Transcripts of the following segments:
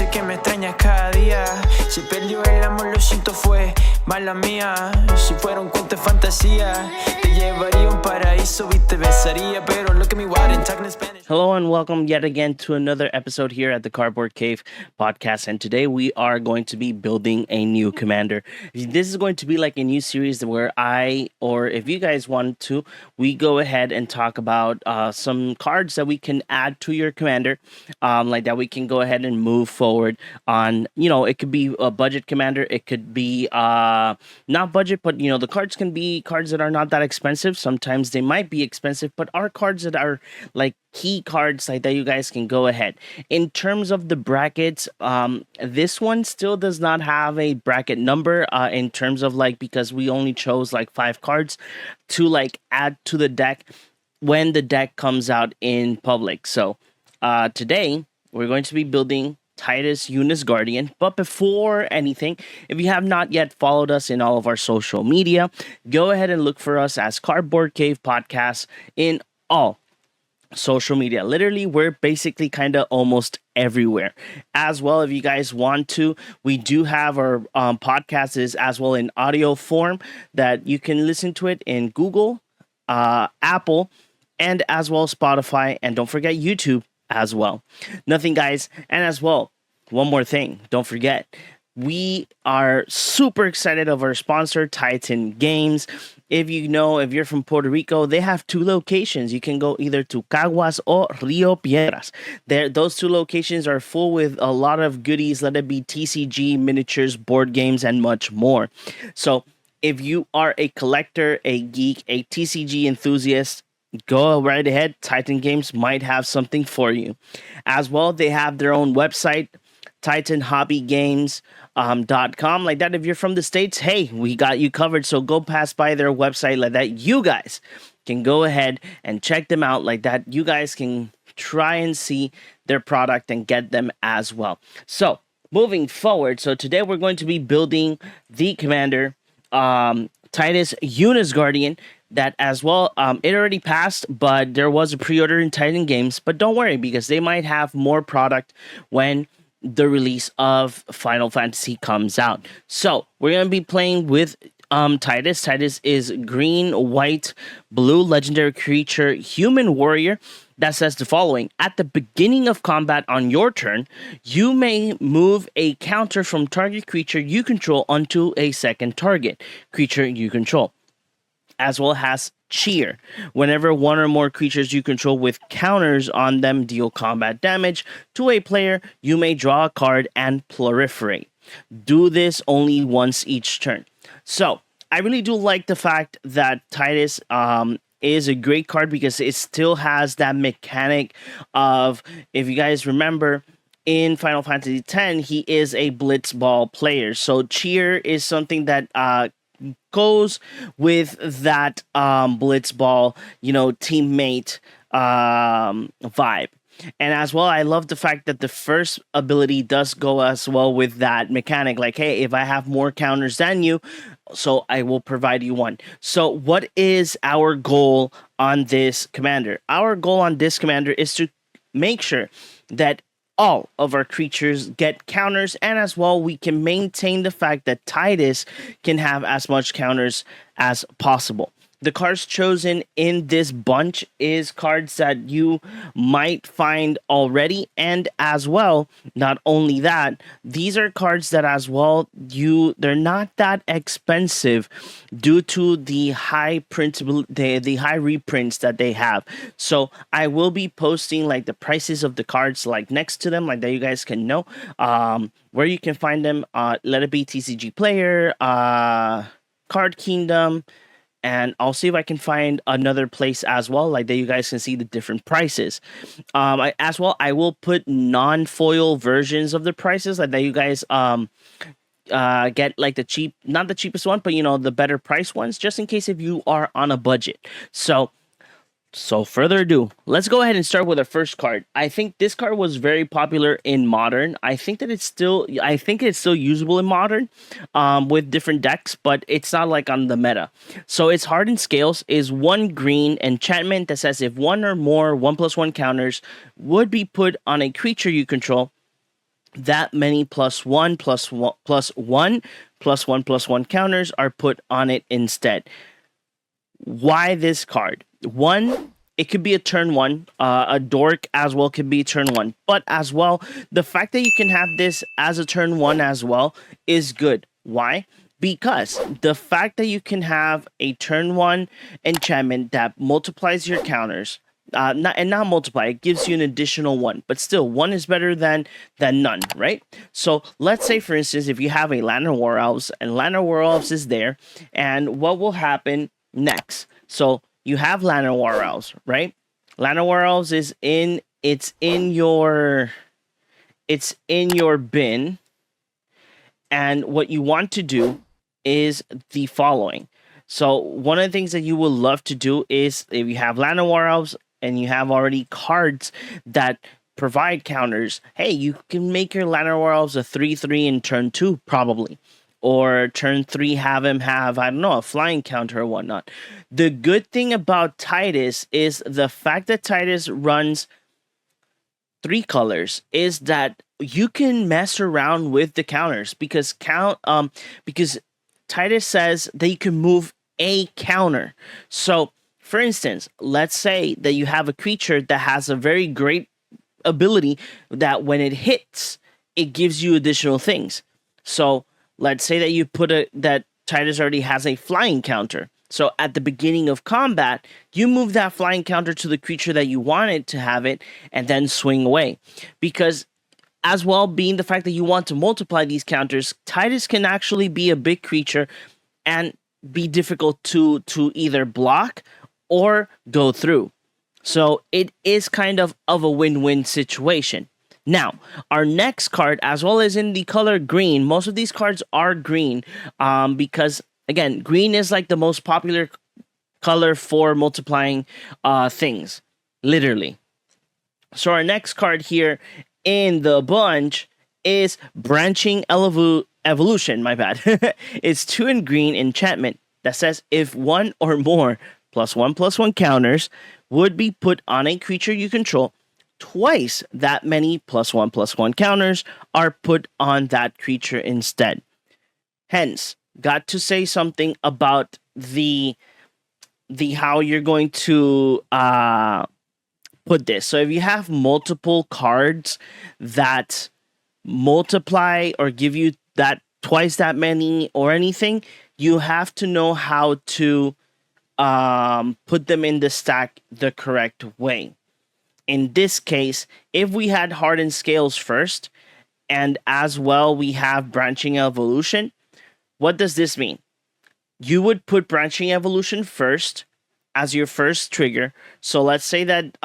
sé que me extrañas cada día. Si perdió el amor, lo siento, fue mala mía. Si fuera un cuento de fantasía, te llevaría a un paraíso y te besaría. Pero look at me, what in talking in Spanish. Hello and welcome yet again to another episode here at the Cardboard Cave podcast. And today we are going to be building a new commander. This is going to be like a new series where if you guys want to, we go ahead and talk about some cards that we can add to your commander, like that we can go ahead and move forward on. You know, it could be a budget commander. It could be not budget, but you know, the cards can be cards that are not that expensive. Sometimes they might be expensive, but are cards that are like key cards like that you guys can go ahead. In terms of the brackets, this one still does not have a bracket number in terms of like, because we only chose like 5 cards to like add to the deck when the deck comes out in public. So today we're going to be building Tidus Yuna's Guardian. But before anything, if you have not yet followed us in all of our social media, go ahead and look for us as Cardboard Cave Podcast in all social media. Literally, we're basically kind of almost everywhere. As well, if you guys want to, we do have our podcast is as well in audio form that you can listen to it in Google, Apple, and as well Spotify, and don't forget YouTube as well. Nothing, guys. And as well, one more thing, don't forget, we are super excited of our sponsor, Titan Games. If you're from Puerto Rico, they have 2 locations. You can go either to Caguas or Rio Piedras. Those 2 locations are full with a lot of goodies, let it be TCG, miniatures, board games, and much more. So if you are a collector, a geek, a TCG enthusiast, go right ahead. Titan Games might have something for you. As well, they have their own website, TitanHobbyGames.com. Like that, if you're from the States, hey, we got you covered. So go pass by their website like that. You guys can go ahead and check them out like that. You guys can try and see their product and get them as well. So moving forward, so today we're going to be building the commander, Tidus Yuna's Guardian. That as well, it already passed, but there was a pre-order in Titan Games. But don't worry, because they might have more product when the release of Final Fantasy comes out. So we're going to be playing with Tidus. Tidus is green, white, blue, legendary creature, human warrior. That says the following: at the beginning of combat on your turn, you may move a counter from target creature you control onto a second target creature you control. As well as cheer. Whenever one or more creatures you control with counters on them deal combat damage to a player, you may draw a card and proliferate. Do this only once each turn. So, I really do like the fact that Tidus is a great card because it still has that mechanic of, if you guys remember, in Final Fantasy X, he is a blitzball player. So, cheer is something that goes with that blitzball, teammate vibe. And as well, I love the fact that the first ability does go as well with that mechanic. Like, hey, if I have more counters than you, so I will provide you one. So what is our goal on this commander? Our goal on this commander is to make sure that all of our creatures get counters, and as well we can maintain the fact that Tidus can have as much counters as possible. The cards chosen in this bunch is cards that you might find already, and as well, not only that, these are cards that as well they're not that expensive due to the high printable the high reprints that they have. So I will be posting like the prices of the cards like next to them, like that you guys can know where you can find them. Let it be TCG Player, Card Kingdom. And I'll see if I can find another place as well, like that you guys can see the different prices. I will put non-foil versions of the prices, like that you guys get like not the cheapest one, but the better price ones, just in case if you are on a budget. So further ado, let's go ahead and start with our first card. I think this card was very popular in Modern. I think it's still usable in Modern with different decks, but it's not like on the meta. So its Hardened Scales is 1 green enchantment that says if one or more 1/1 counters would be put on a creature you control, that many +1, +1, +1, +1, +1 counters are put on it instead. Why this card? One, it could be a turn 1. A dork as well could be turn 1. But as well, the fact that you can have this as a turn 1 as well is good. Why? Because the fact that you can have a turn 1 enchantment that multiplies your counters, not multiply, it gives you an additional 1, but still 1 is better than none, right? So let's say, for instance, if you have a Land of War Elves and Land of War Elves is there, and what will happen next? So you have Land of War Elves, right? Land of War Elves is in your bin, and what you want to do is the following. So one of the things that you will love to do is, if you have Land of War Elves and you have already cards that provide counters, hey, you can make your Land of War Elves a 3/3 in turn 2 probably. Or turn 3 have him have, I don't know, a flying counter or whatnot. The good thing about Tidus is the fact that Tidus runs 3 colors is that you can mess around with the counters because Tidus says that you can move a counter. So, for instance, let's say that you have a creature that has a very great ability that when it hits, it gives you additional things. So, let's say that you that Tidus already has a flying counter. So at the beginning of combat, you move that flying counter to the creature that you wanted to have it and then swing away. Because as well, being the fact that you want to multiply these counters, Tidus can actually be a big creature and be difficult to either block or go through. So it is kind of a win-win situation. Now, our next card, as well as in the color green, most of these cards are green because, again, green is like the most popular color for multiplying things, literally. So our next card here in the bunch is Branching Evolution, my bad. It's 2 in green enchantment that says if 1 or more +1/+1 counters would be put on a creature you control, twice that many +1/+1 counters are put on that creature instead. Hence, got to say something about the how you're going to put this. So if you have multiple cards that multiply or give you that twice that many or anything, you have to know how to put them in the stack the correct way. In this case, if we had Hardened Scales first, and as well we have Branching Evolution, what does this mean? You would put Branching Evolution first as your first trigger. So let's say that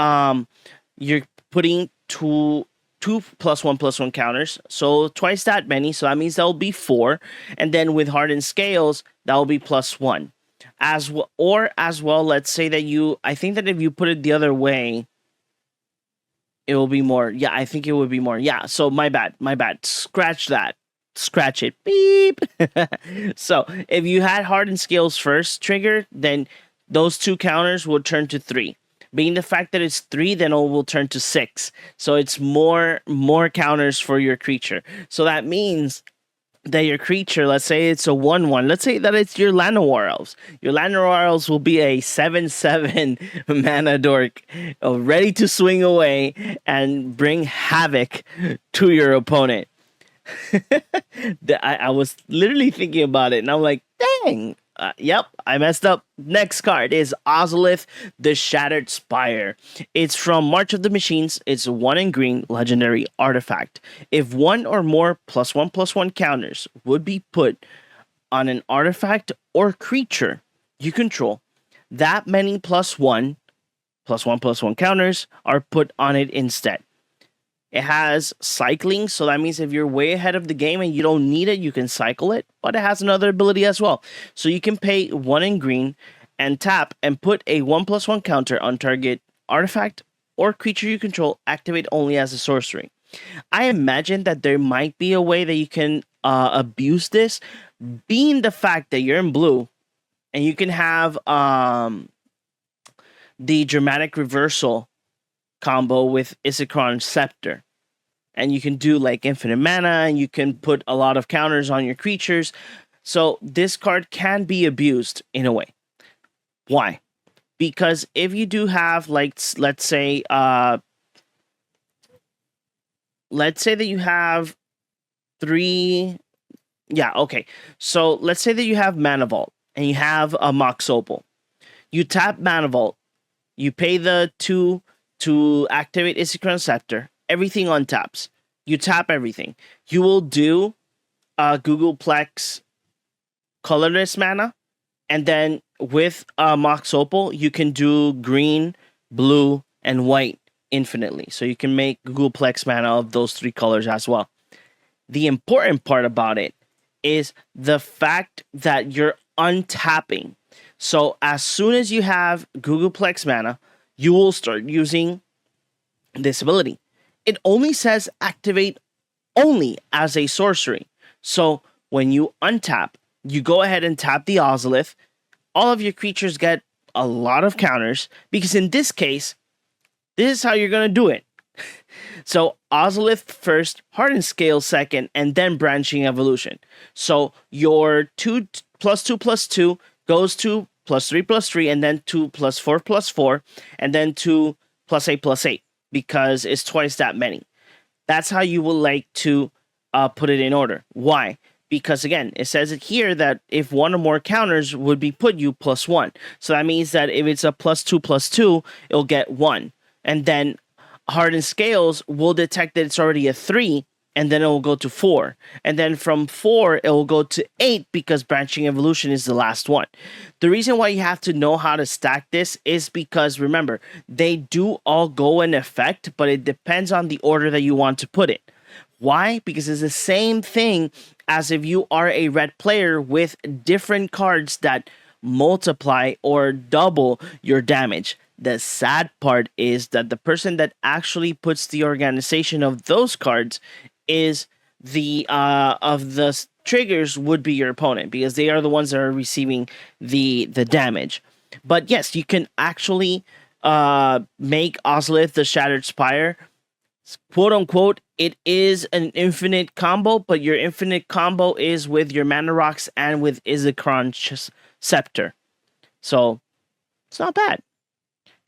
you're putting two +1/+1 counters, so twice that many, so that means that will be 4, and then with Hardened Scales, that will be +1. As well, let's say that I think that if you put it the other way, it will be more. Yeah, I think it would be more. Yeah, so my bad. Scratch that. Scratch it. Beep. So if you had Hardened Scales first trigger, then those 2 counters will turn to 3. Being the fact that it's 3, then it will turn to 6. So it's more counters for your creature. So that means that your creature, let's say it's a 1/1. Let's say that it's your Land of War Elves. Your Land of War Elves will be a 7/7 mana dork, ready to swing away and bring havoc to your opponent. I was literally thinking about it, and I'm like, dang. Yep, I messed up. Next card is Ozolith, the Shattered Spire. It's from March of the Machines. It's 1 in green, legendary artifact. If 1 or more +1/+1 counters would be put on an artifact or creature you control, that many +1/+1 counters are put on it instead. It has cycling, so that means if you're way ahead of the game and you don't need it, you can cycle it, but it has another ability as well. So you can pay 1 in green and tap and put a 1/+1 counter on target artifact or creature you control, activate only as a sorcery. I imagine that there might be a way that you can abuse this, being the fact that you're in blue and you can have the Dramatic Reversal combo with Isikron's Scepter. and you can do like infinite mana, and you can put a lot of counters on your creatures. So this card can be abused in a way. Why? Because if you do have, like, let's say that you have 3. Yeah, okay. So let's say that you have Mana Vault and you have a Mox Opal. You tap Mana Vault, you pay the 2 to activate Isochron Scepter. Everything untaps. You tap everything. You will do Googleplex colorless mana, and then with Mox Opal, you can do green, blue, and white infinitely. So you can make Googleplex mana of those 3 colors as well. The important part about it is the fact that you're untapping. So as soon as you have Googleplex mana, you will start using this ability. It only says activate only as a sorcery. So when you untap, you go ahead and tap the Ozolith. All of your creatures get a lot of counters, because in this case, this is how you're going to do it. So Ozolith first, Hardened Scale second, and then Branching Evolution. So your 2+2+2 goes to +3+3, and then 2+4+4, and then 2+8+8, because it's twice that many. That's how you will like to put it in order. Why? Because again, it says it here that if 1 or more counters would be put, you +1. So that means that if it's a +2+2, it'll get 1. And then Hardened Scales will detect that it's already a 3, and then it will go to 4. And then from 4, it will go to 8, because Branching Evolution is the last one. The reason why you have to know how to stack this is because, remember, they do all go in effect, but it depends on the order that you want to put it. Why? Because it's the same thing as if you are a red player with different cards that multiply or double your damage. The sad part is that the person that actually puts the organization of those cards is the of the triggers would be your opponent, because they are the ones that are receiving the damage. But yes, you can actually make Ozolith the Shattered Spire. Quote unquote, it is an infinite combo, but your infinite combo is with your Mana Rocks and with Isochron Scepter. So it's not bad.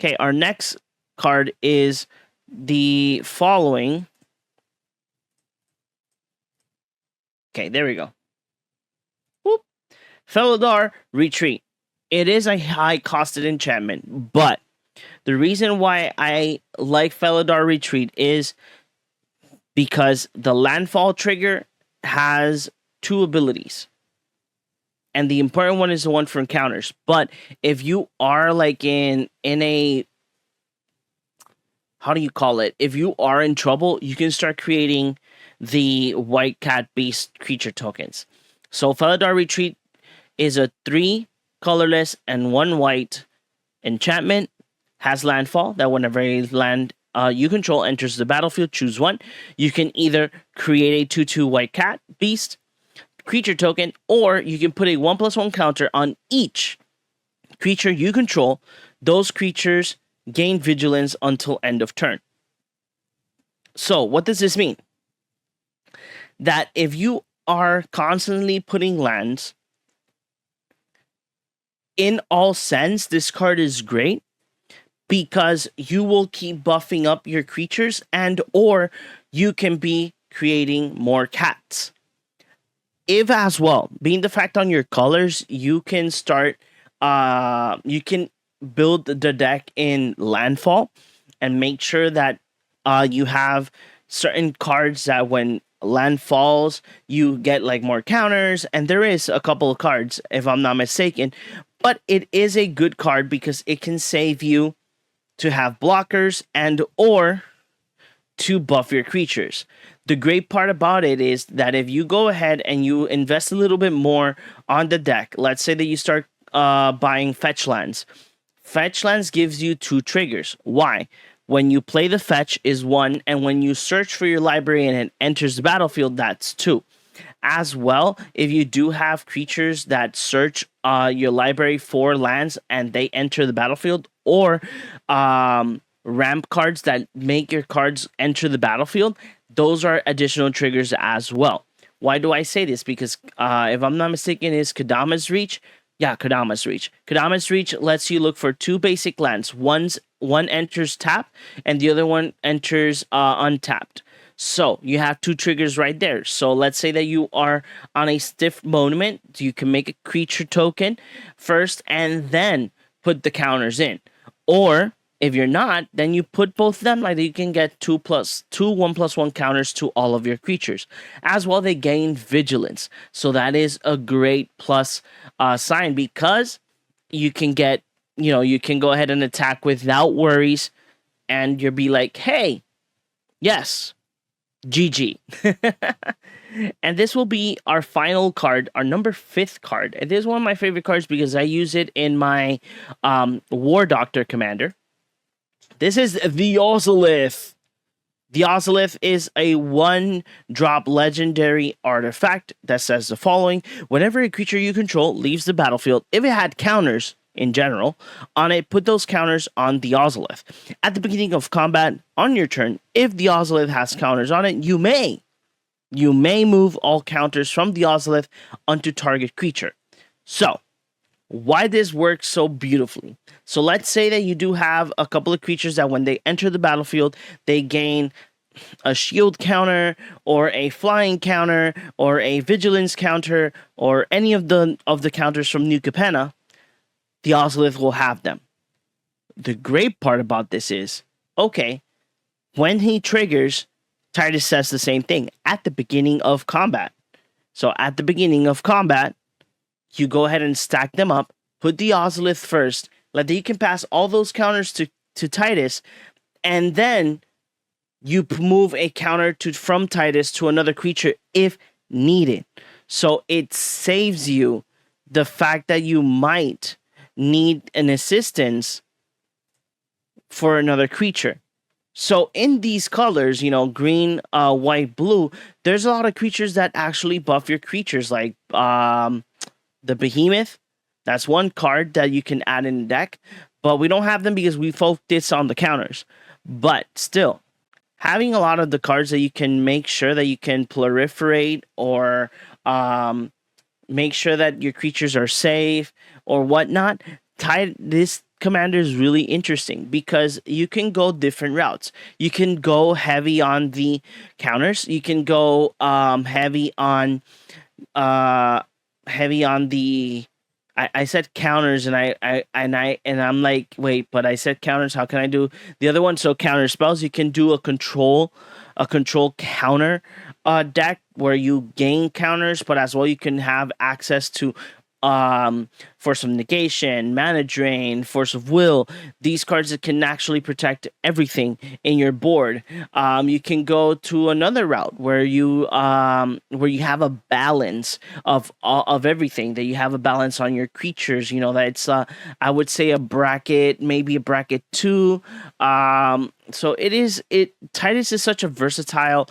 Okay, our next card is the following. Okay, there we go. Whoop. Felidar Retreat. It is a high-costed enchantment, but the reason why I like Felidar Retreat is because the landfall trigger has 2 abilities. And the important one is the one for encounters. But if you are like in a, how do you call it? If you are in trouble, you can start creating the White Cat Beast creature tokens. So Felidar Retreat is a 3 colorless and 1 white enchantment. Has landfall, that whenever a land you control enters the battlefield, choose 1. You can either create a 2/2 White Cat Beast creature token, or you can put a 1+1 counter on each creature you control. Those creatures gain vigilance until end of turn. So what does this mean? That if you are constantly putting lands, in all sense, this card is great, because you will keep buffing up your creatures, and or you can be creating more cats. If as well, being the fact on your colors, you can start, you can build the deck in landfall and make sure that you have certain cards that when land falls, you get like more counters, and there is a couple of cards, if I'm not mistaken, but it is a good card because it can save you to have blockers and or to buff your creatures. The great part about it is that if you go ahead and you invest a little bit more on the deck, let's say that you start buying fetch lands. Fetch lands gives you 2 triggers. Why? When you play the fetch is 1, and when you search for your library and it enters the battlefield, that's 2. As well, if you do have creatures that search your library for lands and they enter the battlefield, or ramp cards that make your cards enter the battlefield, those are additional triggers as well. Why do I say this? Because if I'm not mistaken, is Kodama's Reach? Yeah, Kodama's Reach. Kodama's Reach lets you look for 2 basic lands. One enters tap, and the other one enters untapped. So you have 2 triggers right there. So let's say that you are on a stiff moment. You can make a creature token first and then put the counters in. Or if you're not, then you put both of them, like you can get 1+1 counters to all of your creatures. As well, they gain vigilance. So that is a great plus sign, because you can get, you can go ahead and attack without worries, and you'll be like, hey, yes, GG. And this will be our final card, our number 5th card. And this is one of my favorite cards because I use it in my War Doctor commander. This is the Ozolith. The Ozolith is a 1-drop legendary artifact that says the following: whenever a creature you control leaves the battlefield, if it had counters in general on it, put those counters on the Ozolith. At the beginning of combat on your turn, if the Ozolith has counters on it, you may move all counters from the Ozolith onto target creature. So, why this works so beautifully? So let's say that you do have a couple of creatures that when they enter the battlefield, they gain a shield counter or a flying counter or a vigilance counter or any of the counters from New Capenna. The Ozolith will have them. The great part about this is, okay, when he triggers, Tidus says the same thing at the beginning of combat. So at the beginning of combat, you go ahead and stack them up, put the Ozolith first, let that you can pass all those counters to Tidus, and then you move a counter from Tidus to another creature if needed. So it saves you the fact that you might need an assistance for another creature. So in these colors, green, white, blue, there's a lot of creatures that actually buff your creatures, like the Behemoth. That's one card that you can add in the deck, but we don't have them because we focus on the counters. But still, having a lot of the cards that you can make sure that you can proliferate or make sure that your creatures are safe or whatnot, this commander is really interesting because you can go different routes. You can go heavy on the counters. You can go heavy on the. I said counters, and I'm like, wait, but I said counters. How can I do the other one? So counter spells. You can do a control counter deck where you gain counters, but as well you can have access to Force of Negation, Mana Drain, Force of Will. These cards that can actually protect everything in your board. You can go to another route where you have a balance of everything. That you have a balance on your creatures. That it's I would say a bracket, maybe a bracket 2. So Tidus is such a versatile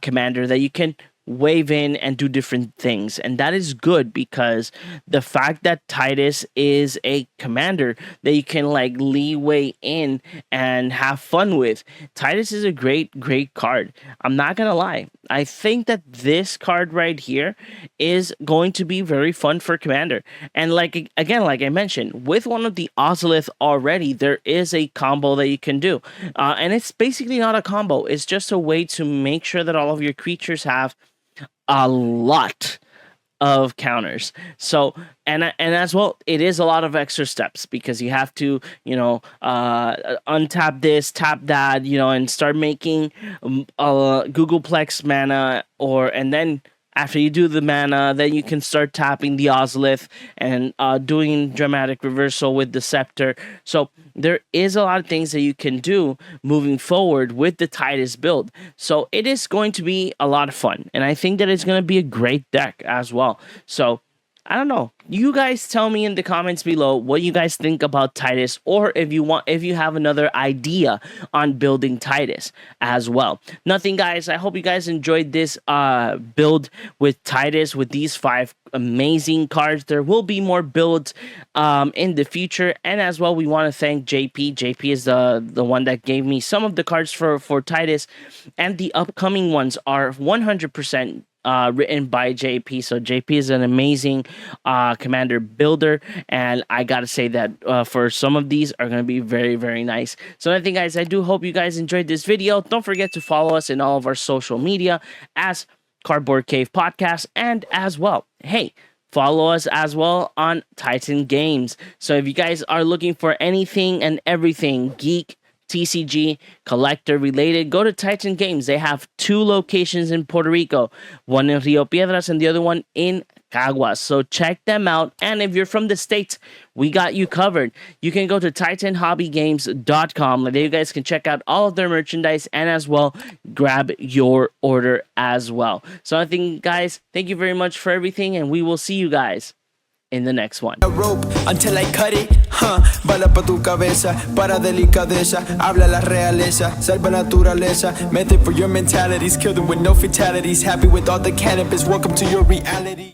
commander that you can wave in and do different things, and that is good because the fact that Tidus is a commander that you can like leeway in and have fun with. Tidus is a great card. I'm not gonna lie, I think that this card right here is going to be very fun for commander. And like I mentioned, with one of the Ozolith already, there is a combo that you can do, and it's basically not a combo, it's just a way to make sure that all of your creatures have a lot of counters. So and as well, it is a lot of extra steps because you have to untap this, tap that, and start making Googleplex mana, and then after you do the mana, then you can start tapping the Ozolith and doing dramatic reversal with the scepter. So there is a lot of things that you can do moving forward with the Tidus build. So it is going to be a lot of fun, and I think that it's going to be a great deck as well. So I don't know. You guys tell me in the comments below what you guys think about Tidus, or if you have another idea on building Tidus as well. Nothing, guys. I hope you guys enjoyed this build with Tidus with these 5 amazing cards. There will be more builds in the future, and as well, we want to thank JP. JP is the one that gave me some of the cards for Tidus, and the upcoming ones are 100% written by JP. So JP is an amazing commander builder, and I gotta say that for some of these are gonna be very, very nice. So I think, guys, I do hope you guys enjoyed this video. Don't forget to follow us in all of our social media as Cardboard Cave Podcast, and as well, hey, follow us as well on Titan Games. So if you guys are looking for anything and everything geek, TCG, collector related, go to Titan Games. They have 2 locations in Puerto Rico, one in Rio Piedras and the other one in Caguas. So check them out. And if you're from the States, we got you covered. You can go to titanhobbygames.com. There you guys can check out all of their merchandise and as well grab your order as well. So I think, guys, thank you very much for everything, and we will see you guys in the next one. A rope until I cut it, bala pa tu cabeza, para delicadeza, habla la realeza, salva naturaleza, method for your mentalities, kill them with no fatalities, happy with all the cannabis, welcome to your reality.